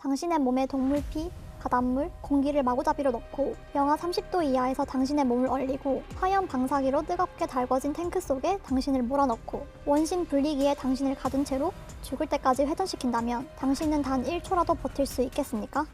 당신의 몸에 동물 피, 바닷물, 공기를 마구잡이로 넣고 영하 30도 이하에서 당신의 몸을 얼리고 화염 방사기로 뜨겁게 달궈진 탱크 속에 당신을 몰아넣고 원심 분리기에 당신을 가둔 채로 죽을 때까지 회전시킨다면 당신은 단 1초라도 버틸 수 있겠습니까?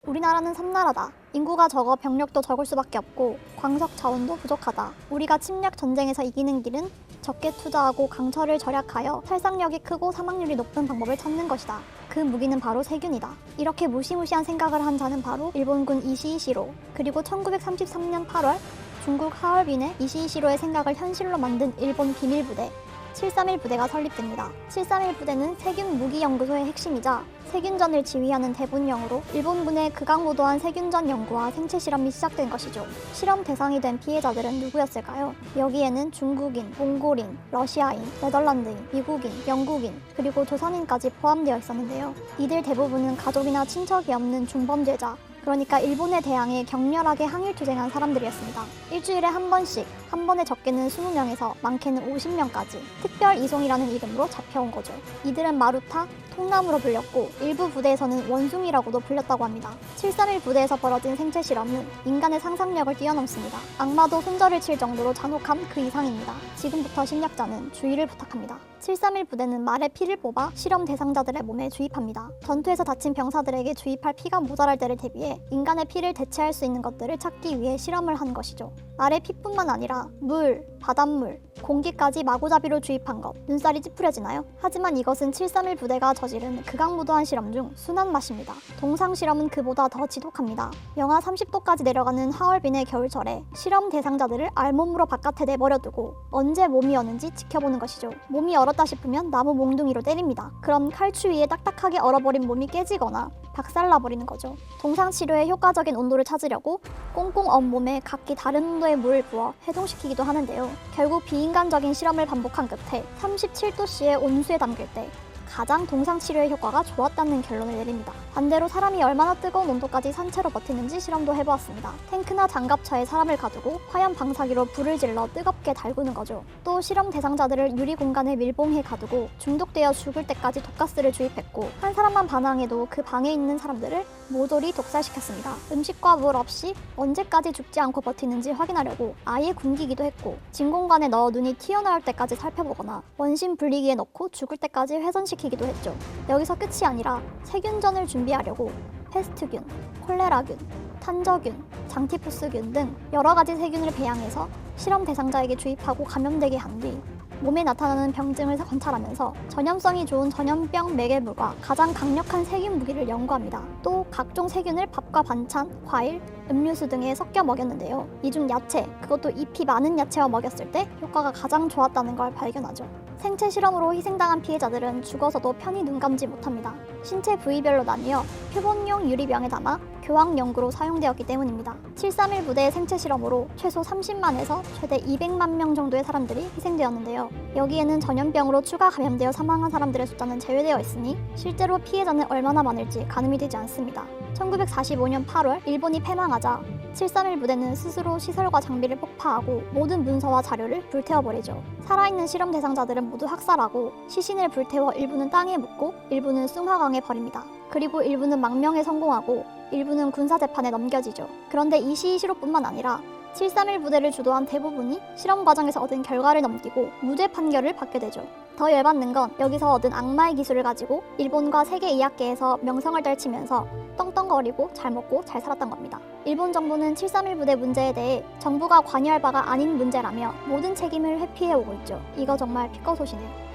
우리나라는 섬나라다. 인구가 적어 병력도 적을 수밖에 없고 광석 자원도 부족하다. 우리가 침략 전쟁에서 이기는 길은 적게 투자하고 강철을 절약하여 살상력이 크고 사망률이 높은 방법을 찾는 것이다. 그 무기는 바로 세균이다. 이렇게 무시무시한 생각을 한 자는 바로 일본군 이시이시로, 그리고 1933년 8월 중국 하얼빈의 이시이시로의 생각을 현실로 만든 일본 비밀부대 731 부대가 설립됩니다. 731 부대는 세균 무기연구소의 핵심이자 세균전을 지휘하는 대본령으로 일본군의 극악무도한 세균전 연구와 생체 실험이 시작된 것이죠. 실험 대상이 된 피해자들은 누구였을까요? 여기에는 중국인, 몽골인, 러시아인, 네덜란드인, 미국인, 영국인, 그리고 조선인까지 포함되어 있었는데요. 이들 대부분은 가족이나 친척이 없는 중범죄자, 그러니까 일본에 대항해 격렬하게 항일투쟁한 사람들이었습니다. 일주일에 한 번씩, 한 번에 적게는 20명에서 많게는 50명까지 특별 이송이라는 이름으로 잡혀온 거죠. 이들은 마루타, 통나무로 불렸고 일부 부대에서는 원숭이라고도 불렸다고 합니다. 731 부대에서 벌어진 생체 실험은 인간의 상상력을 뛰어넘습니다. 악마도 손절을 칠 정도로 잔혹함 그 이상입니다. 지금부터 심리학자는 주의를 부탁합니다. 731 부대는 말의 피를 뽑아 실험 대상자들의 몸에 주입합니다. 전투에서 다친 병사들에게 주입할 피가 모자랄 때를 대비해 인간의 피를 대체할 수 있는 것들을 찾기 위해 실험을 한 것이죠. 말의 피뿐만 아니라 물, 바닷물, 공기까지 마구잡이로 주입한 것, 눈살이 찌푸려지나요? 하지만 이것은 731 부대가 저지른 극악무도한 실험 중 순한 맛입니다. 동상 실험은 그보다 더 지독합니다. 영하 30도까지 내려가는 하얼빈의 겨울철에 실험 대상자들을 알몸으로 바깥에 내버려두고 언제 몸이 어는지 지켜보는 것이죠. 몸이 얼었다 싶으면 나무 몽둥이로 때립니다. 그럼 칼추위에 딱딱하게 얼어버린 몸이 깨지거나 박살나버리는 거죠. 동상 치료의 효과적인 온도를 찾으려고 꽁꽁 언 몸에 각기 다른 온도의 물을 부어 해동시키기도 하는데요. 결국 비인간적인 실험을 반복한 끝에 37도씨의 온수에 담길 때 가장 동상 치료의 효과가 좋았다는 결론을 내립니다. 반대로 사람이 얼마나 뜨거운 온도까지 산채로 버티는지 실험도 해보았습니다. 탱크나 장갑차에 사람을 가두고 화염 방사기로 불을 질러 뜨겁게 달구는 거죠. 또 실험 대상자들을 유리 공간에 밀봉해 가두고 중독되어 죽을 때까지 독가스를 주입했고 한 사람만 반항해도 그 방에 있는 사람들을 모조리 독살시켰습니다. 음식과 물 없이 언제까지 죽지 않고 버티는지 확인하려고 아예 굶기기도 했고 진공관에 넣어 눈이 튀어나올 때까지 살펴보거나 원심 분리기에 넣고 죽을 때까지 회전시키기도 했죠. 여기서 끝이 아니라 세균전을 준비하려고 페스트균, 콜레라균, 탄저균, 장티푸스균 등 여러 가지 세균을 배양해서 실험 대상자에게 주입하고 감염되게 한 뒤 몸에 나타나는 병증을 관찰하면서 전염성이 좋은 전염병 매개물과 가장 강력한 세균 무기를 연구합니다. 또 각종 세균을 밥과 반찬, 과일, 음료수 등에 섞여 먹였는데요. 이 중 야채, 그것도 잎이 많은 야채와 먹였을 때 효과가 가장 좋았다는 걸 발견하죠. 생체 실험으로 희생당한 피해자들은 죽어서도 편히 눈 감지 못합니다. 신체 부위별로 나뉘어 표본용 유리병에 담아 교황 연구로 사용되었기 때문입니다. 731 부대의 생체 실험으로 최소 30만에서 최대 200만 명 정도의 사람들이 희생되었는데요. 여기에는 전염병으로 추가 감염되어 사망한 사람들의 숫자는 제외되어 있으니 실제로 피해자는 얼마나 많을지 가늠이 되지 않습니다. 1945년 8월 일본이 패망하자 731 부대는 스스로 시설과 장비를 폭파하고 모든 문서와 자료를 불태워버리죠. 살아있는 실험 대상자들은 모두 학살하고 시신을 불태워 일부는 땅에 묻고 일부는 숭화강에 버립니다. 그리고 일부는 망명에 성공하고 일부는 군사재판에 넘겨지죠. 그런데 이시이시로뿐만 아니라 731 부대를 주도한 대부분이 실험 과정에서 얻은 결과를 넘기고 무죄 판결을 받게 되죠. 더 열받는 건 여기서 얻은 악마의 기술을 가지고 일본과 세계 의학계에서 명성을 떨치면서 떵떵거리고 잘 먹고 잘 살았던 겁니다. 일본 정부는 731 부대 문제에 대해 정부가 관여할 바가 아닌 문제라며 모든 책임을 회피해오고 있죠. 이거 정말 피꺼소시네요.